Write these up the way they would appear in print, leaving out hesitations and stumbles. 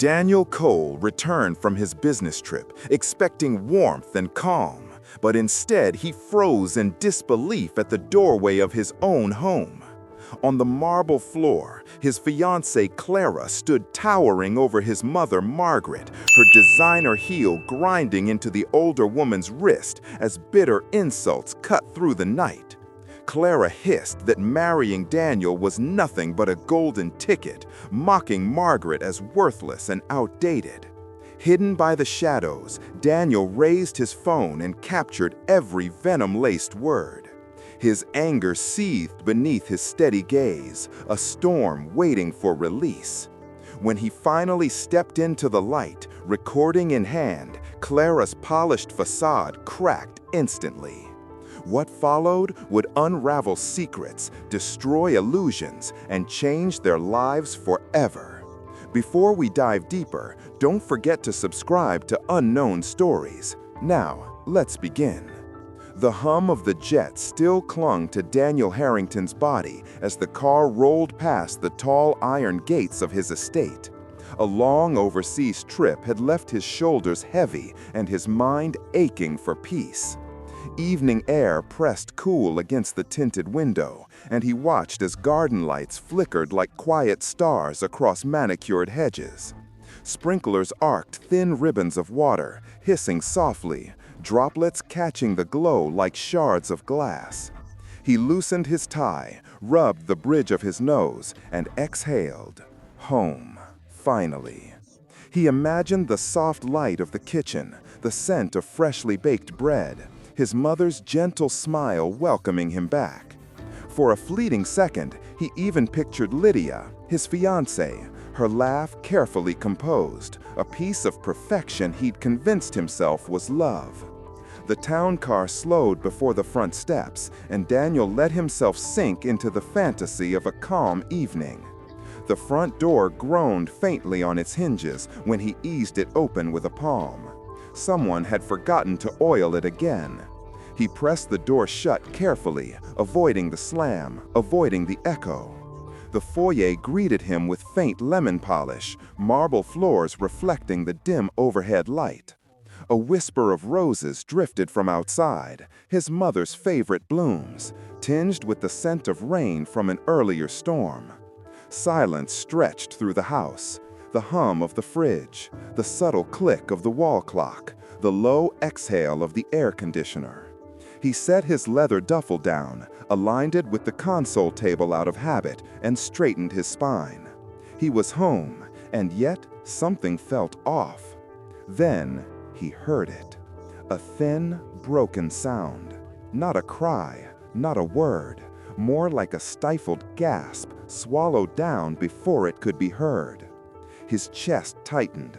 Daniel Cole returned from his business trip, expecting warmth and calm, but instead he froze in disbelief at the doorway of his own home. On the marble floor, his fiancée Clara stood towering over his mother Margaret, her designer heel grinding into the older woman's wrist as bitter insults cut through the night. Clara hissed that marrying Daniel was nothing but a golden ticket, mocking Margaret as worthless and outdated. Hidden by the shadows, Daniel raised his phone and captured every venom-laced word. His anger seethed beneath his steady gaze, a storm waiting for release. When he finally stepped into the light, recording in hand, Clara's polished facade cracked instantly. What followed would unravel secrets, destroy illusions, and change their lives forever. Before we dive deeper, don't forget to subscribe to Unknown Stories. Now, let's begin. The hum of the jet still clung to Daniel Harrington's body as the car rolled past the tall iron gates of his estate. A long overseas trip had left his shoulders heavy and his mind aching for peace. Evening air pressed cool against the tinted window, and he watched as garden lights flickered like quiet stars across manicured hedges. Sprinklers arced thin ribbons of water, hissing softly, droplets catching the glow like shards of glass. He loosened his tie, rubbed the bridge of his nose, and exhaled. Home, finally. He imagined the soft light of the kitchen, the scent of freshly baked bread, his mother's gentle smile welcoming him back. For a fleeting second, he even pictured Lydia, his fiancée, her laugh carefully composed, a piece of perfection he'd convinced himself was love. The town car slowed before the front steps, and Daniel let himself sink into the fantasy of a calm evening. The front door groaned faintly on its hinges when he eased it open with a palm. Someone had forgotten to oil it again. He pressed the door shut carefully, avoiding the slam, avoiding the echo. The foyer greeted him with faint lemon polish, marble floors reflecting the dim overhead light. A whisper of roses drifted from outside, his mother's favorite blooms, tinged with the scent of rain from an earlier storm. Silence stretched through the house. The hum of the fridge, the subtle click of the wall clock, the low exhale of the air conditioner. He set his leather duffel down, aligned it with the console table out of habit, and straightened his spine. He was home, and yet something felt off. Then he heard it. A thin, broken sound. Not a cry, not a word, more like a stifled gasp, swallowed down before it could be heard. His chest tightened.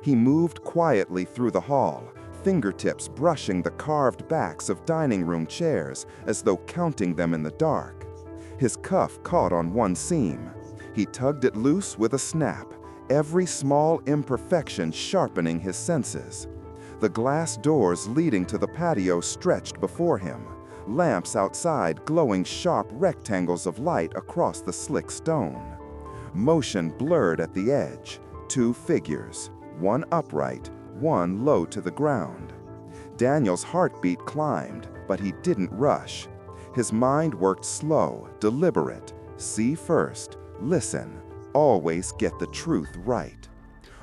He moved quietly through the hall, fingertips brushing the carved backs of dining room chairs as though counting them in the dark. His cuff caught on one seam. He tugged it loose with a snap, every small imperfection sharpening his senses. The glass doors leading to the patio stretched before him, lamps outside glowing sharp rectangles of light across the slick stone. Motion blurred at the edge, two figures, one upright, one low to the ground. Daniel's heartbeat climbed, but he didn't rush. His mind worked slow, deliberate. See first, listen, always get the truth right.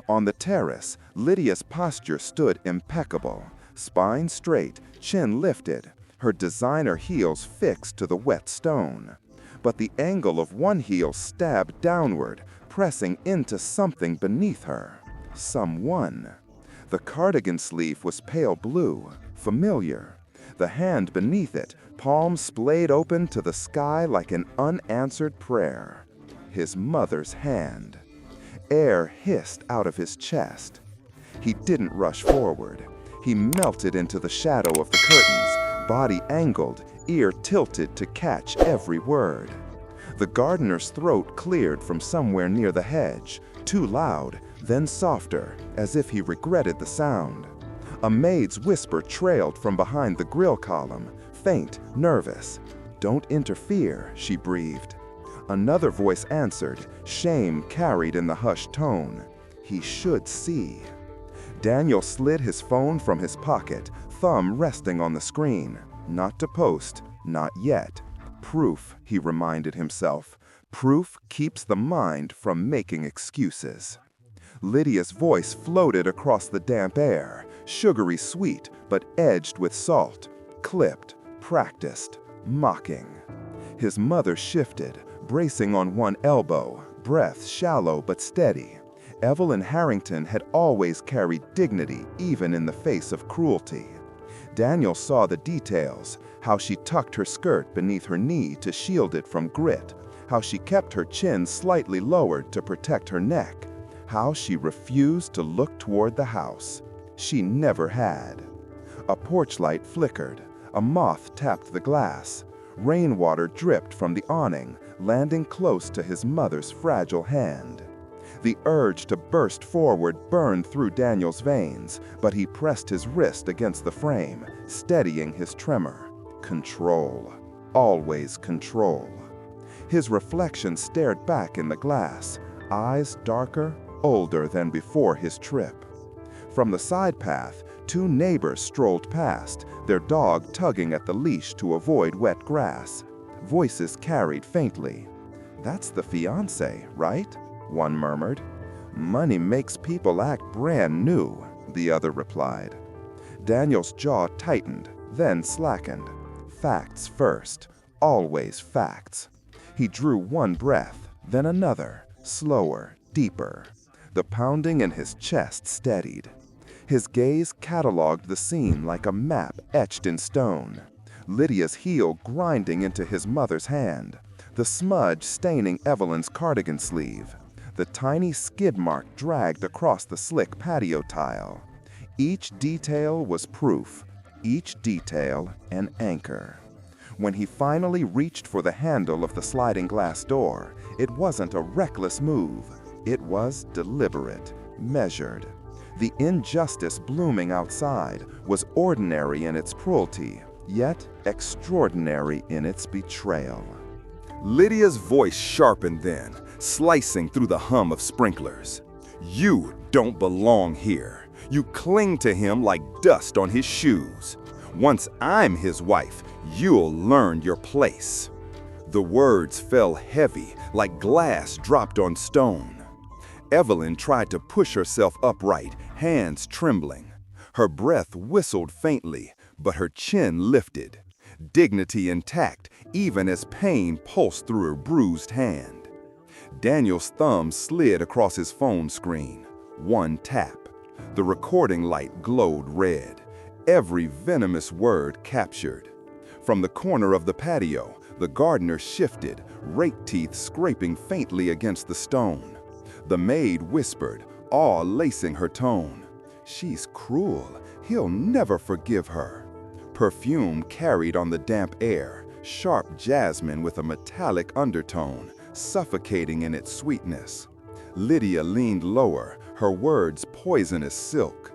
On the terrace, Lydia's posture stood impeccable, spine straight, chin lifted, her designer heels fixed to the wet stone. But the angle of one heel stabbed downward, pressing into something beneath her. Someone. The cardigan sleeve was pale blue, familiar. The hand beneath it, palms splayed open to the sky like an unanswered prayer. His mother's hand. Air hissed out of his chest. He didn't rush forward. He melted into the shadow of the curtains, body angled, ear tilted to catch every word. The gardener's throat cleared from somewhere near the hedge, too loud, then softer, as if he regretted the sound. A maid's whisper trailed from behind the grill column, faint, nervous. "Don't interfere," she breathed. Another voice answered, shame carried in the hushed tone. He should see. Daniel slid his phone from his pocket, thumb resting on the screen. Not to post, not yet. Proof, he reminded himself. Proof keeps the mind from making excuses. Lydia's voice floated across the damp air, sugary sweet, but edged with salt. Clipped, practiced, mocking. His mother shifted, bracing on one elbow, breath shallow but steady. Evelyn Harrington had always carried dignity even in the face of cruelty. Daniel saw the details, how she tucked her skirt beneath her knee to shield it from grit, how she kept her chin slightly lowered to protect her neck, how she refused to look toward the house. She never had. A porch light flickered, a moth tapped the glass. Rainwater dripped from the awning, landing close to his mother's fragile hand. The urge to burst forward burned through Daniel's veins, but he pressed his wrist against the frame, steadying his tremor. Control. Always control. His reflection stared back in the glass, eyes darker, older than before his trip. From the side path, two neighbors strolled past, their dog tugging at the leash to avoid wet grass. Voices carried faintly. "That's the fiancé, right?" one murmured. "Money makes people act brand new," the other replied. Daniel's jaw tightened, then slackened. Facts first, always facts. He drew one breath, then another, slower, deeper. The pounding in his chest steadied. His gaze cataloged the scene like a map etched in stone. Lydia's heel grinding into his mother's hand, the smudge staining Evelyn's cardigan sleeve, the tiny skid mark dragged across the slick patio tile. Each detail was proof, each detail an anchor. When he finally reached for the handle of the sliding glass door, it wasn't a reckless move. It was deliberate, measured. The injustice blooming outside was ordinary in its cruelty, yet extraordinary in its betrayal. Lydia's voice sharpened then, slicing through the hum of sprinklers. "You don't belong here. You cling to him like dust on his shoes. Once I'm his wife, you'll learn your place." The words fell heavy, like glass dropped on stone. Evelyn tried to push herself upright, hands trembling. Her breath whistled faintly, but her chin lifted. Dignity intact, even as pain pulsed through her bruised hand. Daniel's thumb slid across his phone screen. One tap. The recording light glowed red. Every venomous word captured. From the corner of the patio, the gardener shifted, rake teeth scraping faintly against the stone. The maid whispered, awe lacing her tone. "She's cruel. He'll never forgive her." Perfume carried on the damp air, sharp jasmine with a metallic undertone, suffocating in its sweetness. Lydia leaned lower, her words poisonous silk.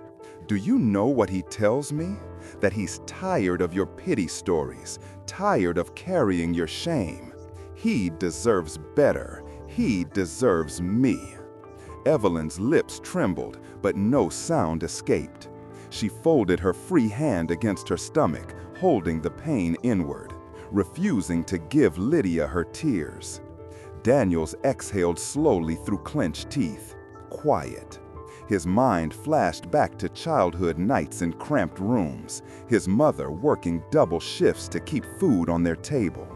"Do you know what he tells me? That he's tired of your pity stories, tired of carrying your shame. He deserves better. He deserves me." Evelyn's lips trembled, but no sound escaped. She folded her free hand against her stomach, holding the pain inward, refusing to give Lydia her tears. Daniels exhaled slowly through clenched teeth. Quiet. His mind flashed back to childhood nights in cramped rooms, his mother working double shifts to keep food on their table.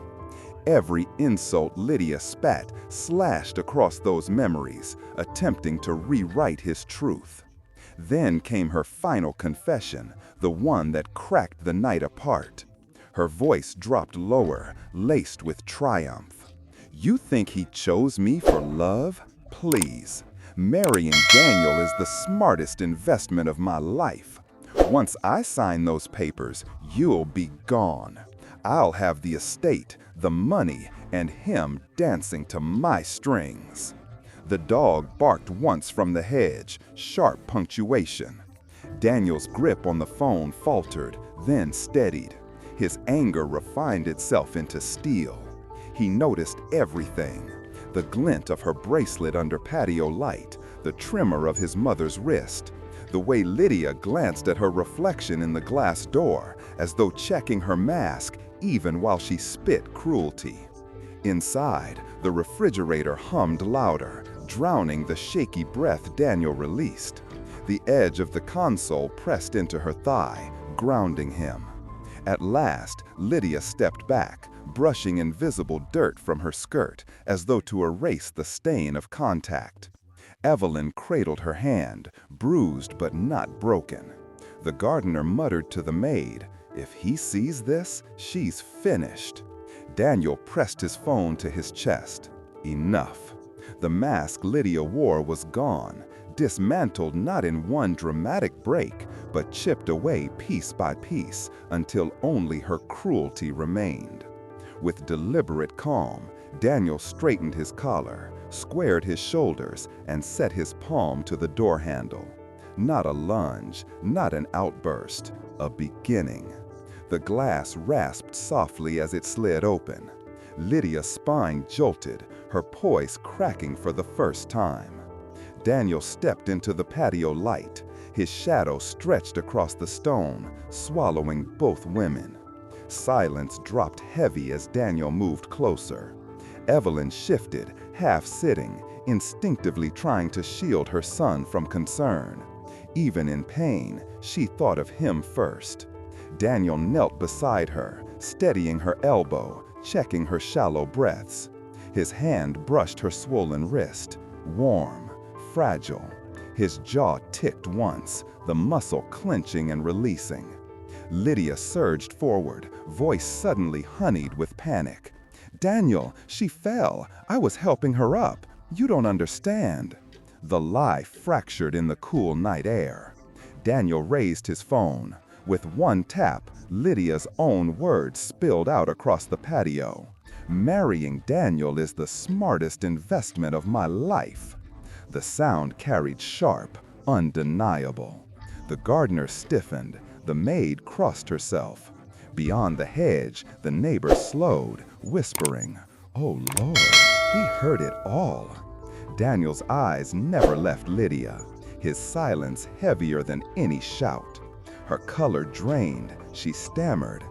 Every insult Lydia spat slashed across those memories, attempting to rewrite his truth. Then came her final confession, the one that cracked the night apart. Her voice dropped lower, laced with triumph. "You think he chose me for love? Please. Marrying Daniel is the smartest investment of my life. Once I sign those papers, you'll be gone. I'll have the estate, the money, and him dancing to my strings." The dog barked once from the hedge, sharp punctuation. Daniel's grip on the phone faltered, then steadied. His anger refined itself into steel. He noticed everything. The glint of her bracelet under patio light, the tremor of his mother's wrist, the way Lydia glanced at her reflection in the glass door as though checking her mask even while she spit cruelty. Inside, the refrigerator hummed louder, drowning the shaky breath Daniel released. The edge of the console pressed into her thigh, grounding him. At last, Lydia stepped back, brushing invisible dirt from her skirt as though to erase the stain of contact. Evelyn cradled her hand, bruised but not broken. The gardener muttered to the maid, "If he sees this, she's finished." Daniel pressed his phone to his chest. Enough. The mask Lydia wore was gone, dismantled not in one dramatic break, but chipped away piece by piece until only her cruelty remained. With deliberate calm, Daniel straightened his collar, squared his shoulders, and set his palm to the door handle. Not a lunge, not an outburst, a beginning. The glass rasped softly as it slid open. Lydia's spine jolted, her poise cracking for the first time. Daniel stepped into the patio light, his shadow stretched across the stone, swallowing both women. Silence dropped heavy as Daniel moved closer. Evelyn shifted, half sitting, instinctively trying to shield her son from concern. Even in pain, she thought of him first. Daniel knelt beside her, steadying her elbow, checking her shallow breaths. His hand brushed her swollen wrist, warm, fragile. His jaw ticked once, the muscle clenching and releasing. Lydia surged forward, voice suddenly honeyed with panic. "Daniel, she fell. I was helping her up. You don't understand." The lie fractured in the cool night air. Daniel raised his phone. With one tap, Lydia's own words spilled out across the patio. "Marrying Daniel is the smartest investment of my life." The sound carried sharp, undeniable. The gardener stiffened. The maid crossed herself. Beyond the hedge, the neighbor slowed, whispering, "Oh Lord, he heard it all." Daniel's eyes never left Lydia, his silence heavier than any shout. Her color drained, she stammered,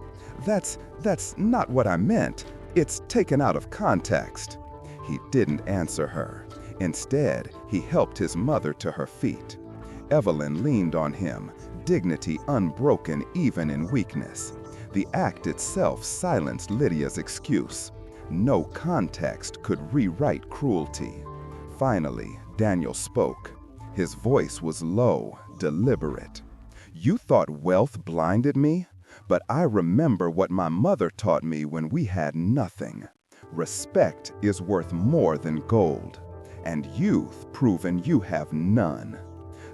That's not what I meant. It's taken out of context." He didn't answer her. Instead, he helped his mother to her feet. Evelyn leaned on him, dignity unbroken even in weakness. The act itself silenced Lydia's excuse. No context could rewrite cruelty. Finally, Daniel spoke. His voice was low, deliberate. "You thought wealth blinded me, but I remember what my mother taught me when we had nothing. Respect is worth more than gold, and you've proven you have none."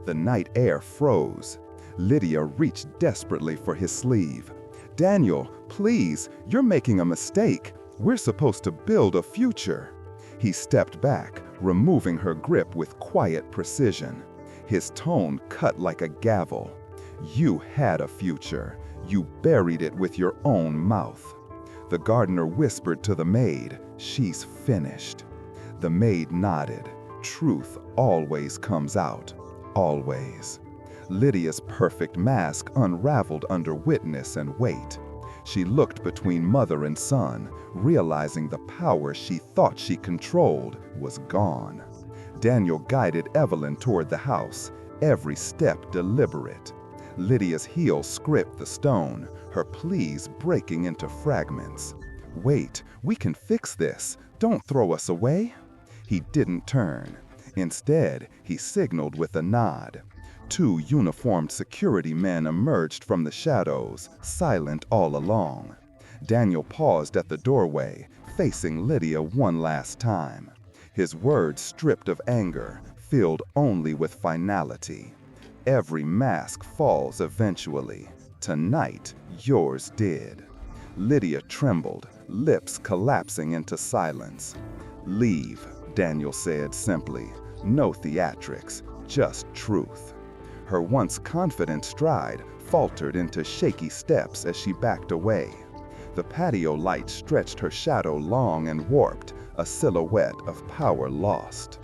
The night air froze. Lydia reached desperately for his sleeve. "Daniel, please, you're making a mistake. We're supposed to build a future." He stepped back, removing her grip with quiet precision. His tone cut like a gavel. "You had a future. You buried it with your own mouth." The gardener whispered to the maid, "She's finished." The maid nodded. Truth always comes out. Always. Lydia's perfect mask unraveled under witness and weight. She looked between mother and son, realizing the power she thought she controlled was gone. Daniel guided Evelyn toward the house, every step deliberate. Lydia's heel scraped the stone, her pleas breaking into fragments. "Wait, we can fix this. Don't throw us away." He didn't turn. Instead, he signaled with a nod. Two uniformed security men emerged from the shadows, silent all along. Daniel paused at the doorway, facing Lydia one last time. His words stripped of anger, filled only with finality. "Every mask falls eventually. Tonight, yours did." Lydia trembled, lips collapsing into silence. "Leave," Daniel said simply. "No theatrics, just truth." Her once confident stride faltered into shaky steps as she backed away. The patio light stretched her shadow long and warped, a silhouette of power lost.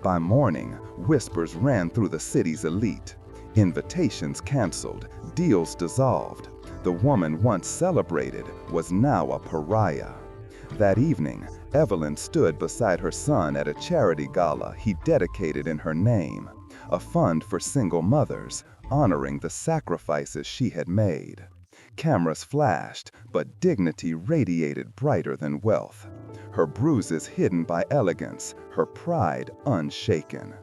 By morning, whispers ran through the city's elite. Invitations canceled, deals dissolved. The woman once celebrated was now a pariah. That evening, Evelyn stood beside her son at a charity gala he dedicated in her name, a fund for single mothers, honoring the sacrifices she had made. Cameras flashed, but dignity radiated brighter than wealth. Her bruises hidden by elegance, her pride unshaken.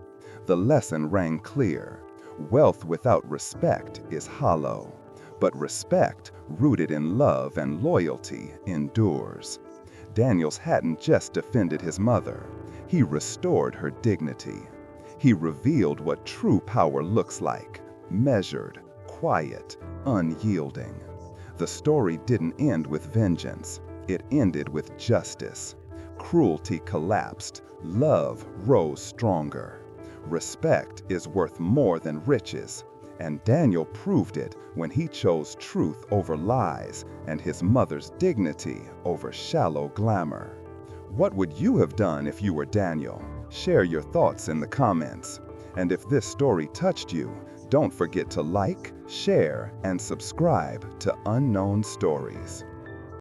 The lesson rang clear. Wealth without respect is hollow, but respect, rooted in love and loyalty, endures. Daniels hadn't just defended his mother. He restored her dignity. He revealed what true power looks like: measured, quiet, unyielding. The story didn't end with vengeance. It ended with justice. Cruelty collapsed. Love rose stronger. Respect is worth more than riches. And Daniel proved it when he chose truth over lies and his mother's dignity over shallow glamour. What would you have done if you were Daniel? Share your thoughts in the comments. And if this story touched you, don't forget to like, share, and subscribe to Unknown Stories.